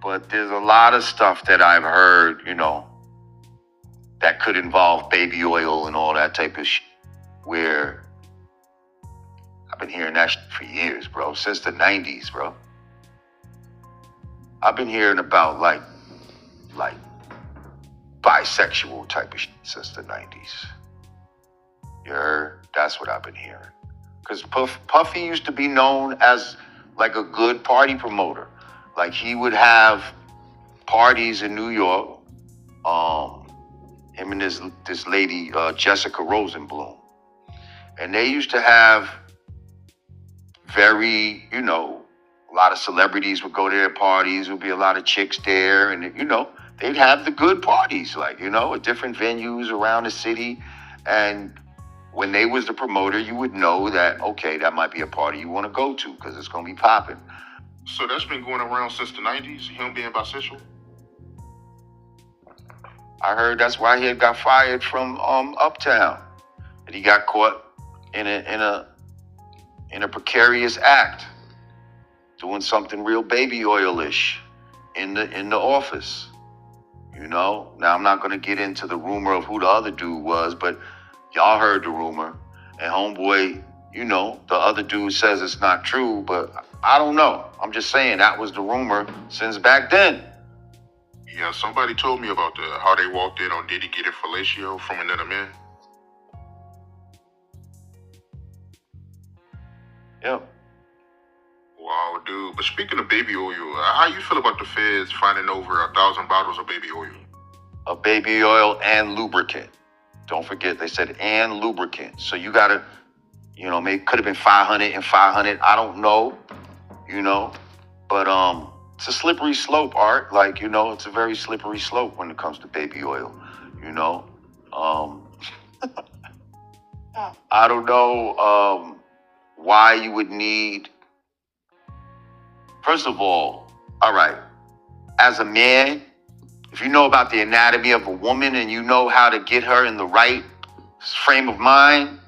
But there's a lot of stuff that I've heard, you know, that could involve baby oil and all that type of shit, where I've been hearing that shit for years, bro, since the 90s, bro. I've been hearing about like bisexual type of shit since the 90s. You heard? That's what I've been hearing. Because Puffy used to be known as like a good party promoter. Like he would have parties in New York. Him and this lady, Jessica Rosenblum. And they used to have very, you know, a lot of celebrities would go to their parties. There would be a lot of chicks there. And, you know, they'd have the good parties, like, you know, at different venues around the city. And when they was the promoter, you would know that, okay, that might be a party you want to go to because it's going to be popping. So that's been going around since the 90s, him being bisexual? I heard that's why he had got fired from Uptown. That he got caught in a precarious act, doing something real baby oil-ish in the office. You know? Now I'm not gonna get into the rumor of who the other dude was, but y'all heard the rumor. And homeboy, you know, the other dude says it's not true, but I don't know. I'm just saying that was the rumor since back then. Yeah, somebody told me about how they walked in on Diddy getting fellatio from another man. Yep. Wow, dude. But speaking of baby oil, how you feel about the feds finding over 1,000 bottles of baby oil? Of baby oil and lubricant. Don't forget, they said and lubricant. So you gotta, you know, maybe could have been 500 and 500. I don't know, you know, but it's a slippery slope, Art. Like, you know, it's a very slippery slope when it comes to baby oil, you know. I don't know why you would need. First of all right, as a man, if you know about the anatomy of a woman and you know how to get her in the right frame of mind,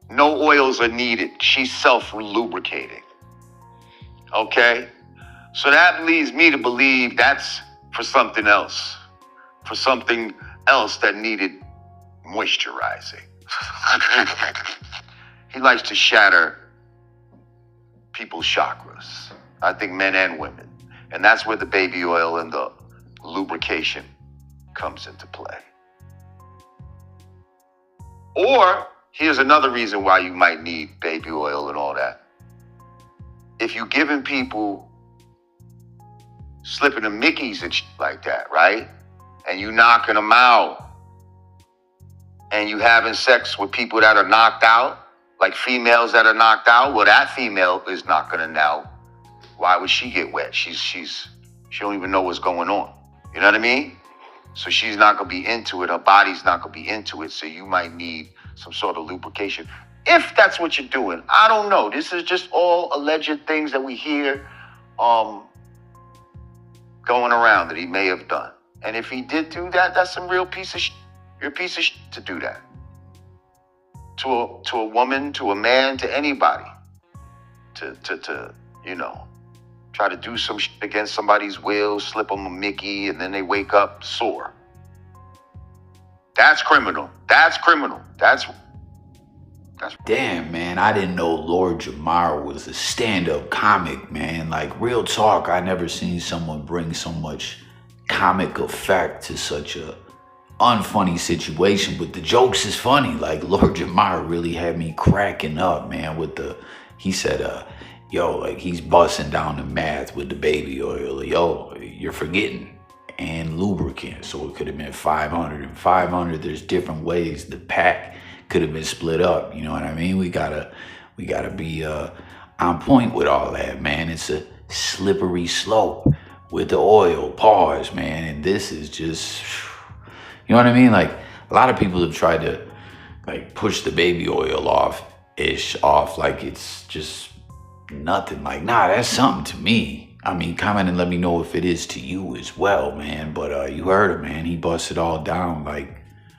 no oils are needed. She's self-lubricating. Okay? So that leads me to believe that's for something else. For something else that needed moisturizing. He likes to shatter people's chakras. I think men and women. And that's where the baby oil and the lubrication comes into play. Or here's another reason why you might need baby oil and all that. If you're giving people slipping the Mickeys and shit like that, right? And you knocking them out, and you having sex with people that are knocked out, like females that are knocked out, well, that female is not gonna now. Why would she get wet? She don't even know what's going on. You know what I mean? So she's not gonna be into it. Her body's not gonna be into it. So you might need some sort of lubrication. If that's what you're doing, I don't know. This is just all alleged things that we hear going around that he may have done. And if he did do that, that's some real piece of shit. You're a piece of shit to do that. To a woman, to a man, to anybody. To you know, try to do some shit against somebody's will, slip them a Mickey, and then they wake up sore. That's criminal. That's criminal. That's Damn, man, I didn't know Lord Jamar was a stand-up comic, man. Like, real talk, I never seen someone bring so much comic effect to such a unfunny situation. But the jokes is funny. Like, Lord Jamar really had me cracking up, man, with he said, yo, like, he's busting down the math with the baby oil. Yo, you're forgetting. And lubricant. So it could have been 500 and 500. There's different ways the pack could have been split up. You know what I mean? We gotta be on point with all that, man. It's a slippery slope with the oil. Pause, man. And this is just, you know what I mean? Like, a lot of people have tried to like push the baby oil off like it's just nothing. Like, nah, that's something to me. I mean, comment and let me know if it is to you as well, man. But you heard him, man. He busted all down, like,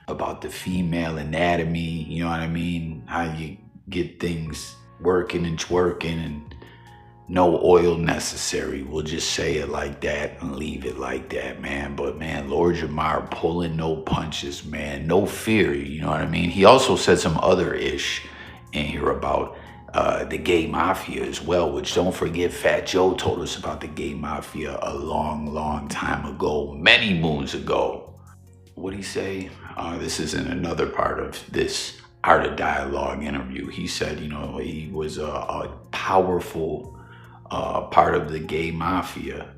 about the female anatomy, you know what I mean? How you get things working and twerking and No oil necessary. We'll just say it like that and leave it like that, man. But man, Lord Jamar pulling no punches, man. No fear, you know what I mean? He also said some other ish in here about the gay mafia as well, which don't forget Fat Joe told us about the gay mafia a long time ago, many moons ago. What'd he say? This is in another part of this Art of Dialogue interview. He said, you know, he was a powerful part of the gay mafia.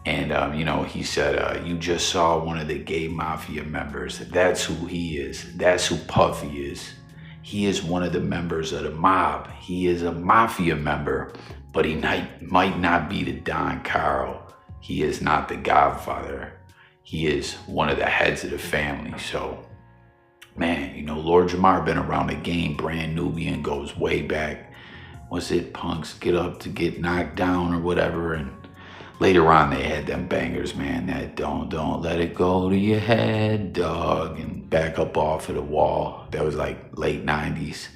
And, you know, he said, you just saw one of the gay mafia members. That's who he is. That's who Puffy is. He is one of the members of the mob. He is a mafia member, but he might not be the Don Carl. He is not the Godfather. He is one of the heads of the family. So, man, you know, Lord Jamar been around the game. Brand Nubian goes way back. Was it Punks Get Up to Get Knocked Down or whatever? And later on they had them bangers, man, that don't let it go to your head, dog, and Back Up Off of the Wall. That was like late 90s.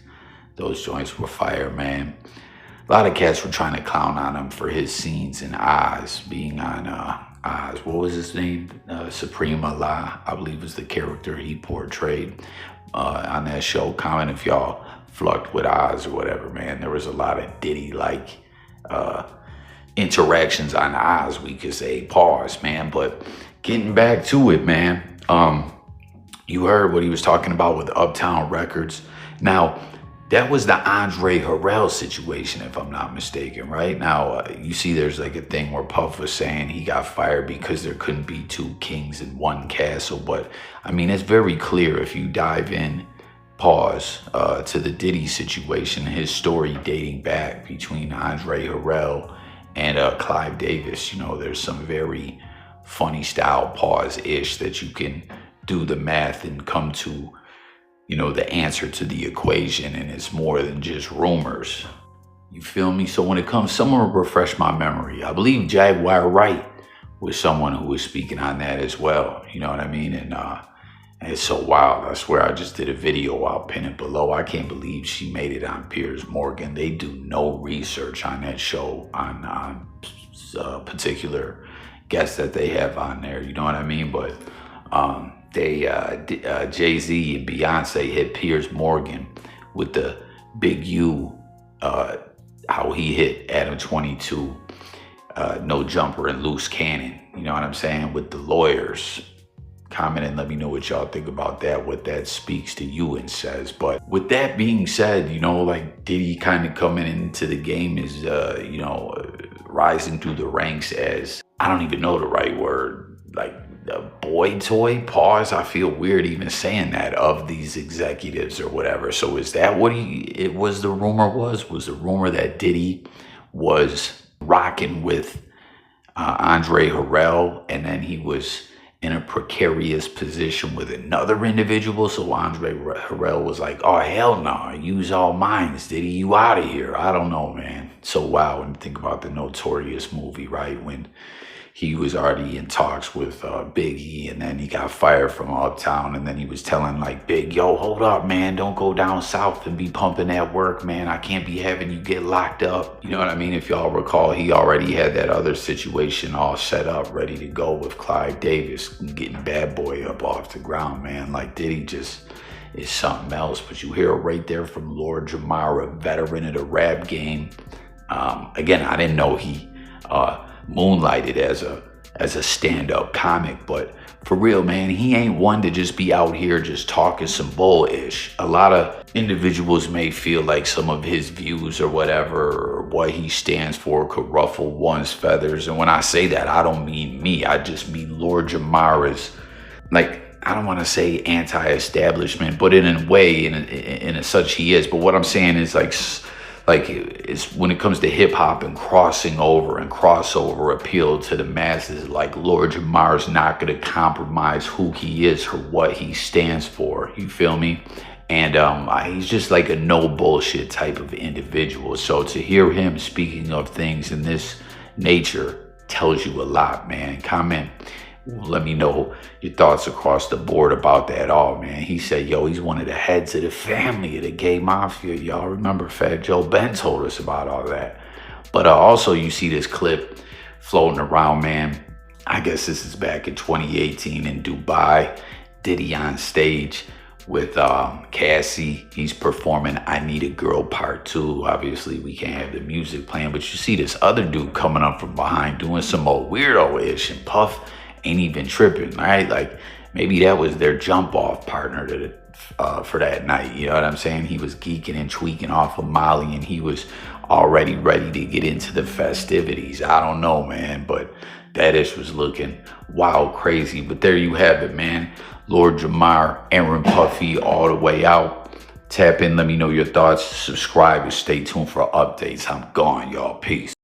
Those joints were fire, man. A lot of cats were trying to clown on him for his scenes in Oz, being on Oz. What was his name? Supreme Allah, I believe, was the character he portrayed on that show. Comment if y'all flucked with Oz or whatever, man. There was a lot of Diddy-like interactions on Oz, we could say. Pause, man. But getting back to it, man. You heard what he was talking about with Uptown Records. Now, that was the Andre Harrell situation, if I'm not mistaken, right? Now, you see there's like a thing where Puff was saying he got fired because there couldn't be two kings in one castle. But, I mean, it's very clear if you dive in, pause, to the Diddy situation, his story dating back between Andre Harrell and Clive Davis. You know, there's some very funny style pause-ish that you can do the math and come to, you know, the answer to the equation, and it's more than just rumors. You feel me? So when it comes, someone will refresh my memory. I believe Jaguar Wright was someone who was speaking on that as well. You know what I mean? And it's so wild. I swear I just did a video. I'll pin it below. I can't believe she made it on Piers Morgan. They do no research on that show, on particular guests that they have on there. You know what I mean? But Jay-Z and Beyonce hit Piers Morgan with the Big U, how he hit Adam 22, No Jumper and Loose Cannon. You know what I'm saying? With the lawyers. Comment and let me know what y'all think about that, what that speaks to you and says. But with that being said, you know, like Diddy kind of coming into the game is, you know, rising through the ranks as, I don't even know the right word, like a boy toy, pause. I feel weird even saying that, of these executives or whatever. So is that what the rumor was? Was the rumor that Diddy was rocking with Andre Harrell, and then he was in a precarious position with another individual? So Andre Harrell was like, oh, hell no, use all mines, Diddy, you out of here. I don't know, man. So wow, when you think about the Notorious movie, right? When he was already in talks with Big E, and then he got fired from Uptown, and then he was telling like Big, yo, hold up, man, don't go down south and be pumping that work, man. I can't be having you get locked up. You know what I mean? If y'all recall, he already had that other situation all set up, ready to go with Clive Davis, getting Bad Boy up off the ground, man. Like Diddy just is something else. But you hear it right there from Lord Jamar, a veteran of the rap game. Again, I didn't know he moonlighted as a stand-up comic, but for real, man, he ain't one to just be out here just talking some bull-ish. A lot of individuals may feel like some of his views or whatever, or what he stands for, could ruffle one's feathers. And when I say that, I don't mean me. I just mean Lord Jamar is, like, I don't want to say anti-establishment, but in a way, in a such he is. But what I'm saying is like it's when it comes to hip hop and crossing over and crossover appeal to the masses, like Lord Jamar's not going to compromise who he is or what he stands for. You feel me? And he's just like a no bullshit type of individual. So to hear him speaking of things in this nature tells you a lot, man. Comment. Let me know your thoughts across the board about that all, man. He said, yo, he's one of the heads of the family of the gay mafia. Y'all remember Fat Joe Ben told us about all that. But also you see this clip floating around, man. I guess this is back in 2018 in Dubai. Diddy on stage with Cassie. He's performing I Need a Girl Part 2. Obviously, we can't have the music playing, but you see this other dude coming up from behind doing some old weirdo-ish, and Puff ain't even tripping, right? Like, maybe that was their jump-off partner for that night, you know what I'm saying? He was geeking and tweaking off of Molly, and he was already ready to get into the festivities. I don't know, man, but that ish was looking wild crazy. But there you have it, man. Lord Jamar, Aaron Puffy, all the way out. Tap in, let me know your thoughts. Subscribe and stay tuned for updates. I'm gone, y'all. Peace.